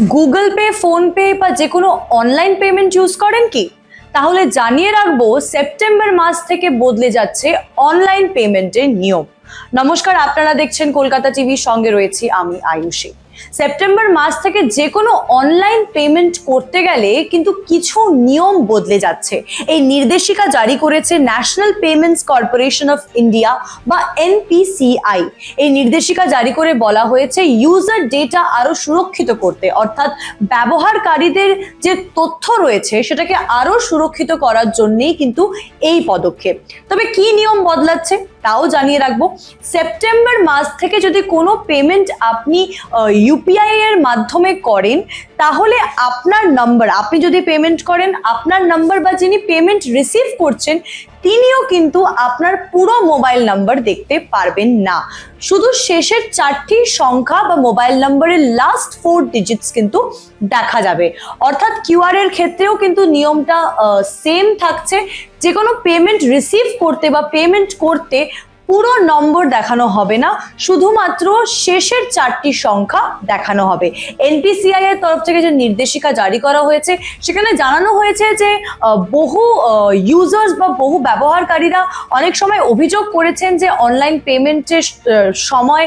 Google pay, PhonePe বা যে কোনো অনলাইন পেমেন্ট ইউজ করেন কি? তাহলে জানিয়ে রাখবো, সেপ্টেম্বর মাস থেকে বদলে যাচ্ছে অনলাইন পেমেন্টের নিয়ম। নমস্কার, আপনারা দেখছেন কলকাতা টিভির, সঙ্গে রয়েছি আমি আয়ুষী। সেপ্টেম্বর মাস থেকে যে কোনো অনলাইন পেমেন্ট করতে গেলে কিন্তু কিছু নিয়ম বদলে যাচ্ছে। এই নির্দেশিকা জারি করেছে national payments corporation of India বা এনপিসিআই। এই নির্দেশিকা জারি করে বলা হয়েছে ইউজার ডেটা আরো সুরক্ষিত করতে, অর্থাৎ ব্যবহারকারীদের যে তথ্য রয়েছে সেটাকে আরো সুরক্ষিত করার জন্যই কিন্তু এই পদক্ষেপ। তবে কি নিয়ম বদলাচ্ছে তাও জানিয়ে রাখবো। সেপ্টেম্বর মাস থেকে যদি কোনো পেমেন্ট আপনি ইউপিআই এর মাধ্যমে করেন, তাহলে আপনার নাম্বার, আপনি যদি পেমেন্ট করেন, আপনার নাম্বার বা যিনি পেমেন্ট রিসিভ করছেন তিনিও কিন্তু আপনার পুরো মোবাইল নাম্বার দেখতে পারবেন না। শুধু শেষের 4টি সংখ্যা বা মোবাইল নাম্বারের লাস্ট 4 ডিজিটস কিন্তু দেখা যাবে। অর্থাৎ কিউআর এর ক্ষেত্রেও কিন্তু নিয়মটা সেম থাকছে। যে কোনো পেমেন্ট রিসিভ করতে বা পেমেন্ট করতে পুরো নম্বর দেখানো হবে না, শুধুমাত্র শেষের 4টি সংখ্যা দেখানো হবে। এনপিসিআই এর তরফ থেকে যে নির্দেশিকা জারি করা হয়েছে সেখানে জানানো হয়েছে যে বহু ইউজার্স বা বহু ব্যবহারকারীরা অনেক সময় অভিযোগ করেছেন যে অনলাইন পেমেন্টের সময়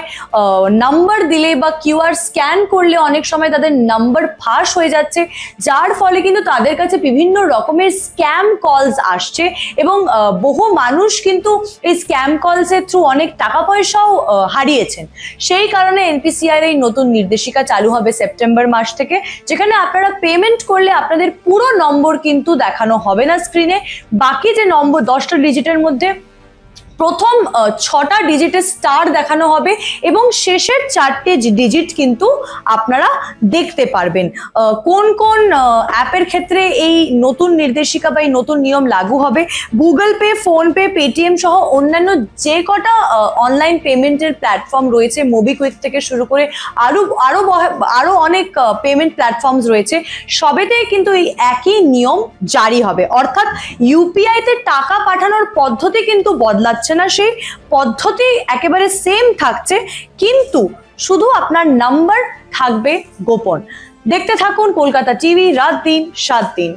নাম্বার দিলে বা কিউআর স্ক্যান করলে অনেক সময় তাদের নাম্বার ফাঁস হয়ে যাচ্ছে, যার ফলে কিন্তু তাদের কাছে বিভিন্ন রকমের স্ক্যাম কলস আসছে এবং বহু মানুষ কিন্তু এই স্ক্যাম কলস থ্রু অনেক টাকা পয়সাও হারিয়েছেন। সেই কারণে এনপিসিআই এর এই নতুন নির্দেশিকা চালু হবে সেপ্টেম্বর মাস থেকে, যেখানে আপনারা পেমেন্ট করলে আপনাদের পুরো নম্বর কিন্তু দেখানো হবে না স্ক্রিনে। বাকি যে নম্বর 10টা ডিজিটের মধ্যে প্রথম 6টা ডিজিটের স্টার দেখানো হবে এবং শেষের 4টে ডিজিট কিন্তু আপনারা দেখতে পারবেন। কোন কোন অ্যাপের ক্ষেত্রে এই নতুন নির্দেশিকা বা এই নতুন নিয়ম লাগু হবে? গুগল পে, ফোনপে, পেটিএম সহ অন্যান্য যে কটা অনলাইন পেমেন্টের প্ল্যাটফর্ম রয়েছে, মোবিকুইক থেকে শুরু করে আরো অনেক পেমেন্ট প্ল্যাটফর্মস রয়েছে, সবেতেই কিন্তু এই একই নিয়ম জারি হবে। অর্থাৎ ইউপিআই তে টাকা পাঠানোর পদ্ধতি কিন্তু বদলাচ্ছে না, সেই পদ্ধতি একেবারে সেম থাকছে, কিন্তু শুধু আপনার নাম্বার থাকবে গোপন। দেখতে থাকুন কলকাতা টিভি, রাত দিন 7 দিন।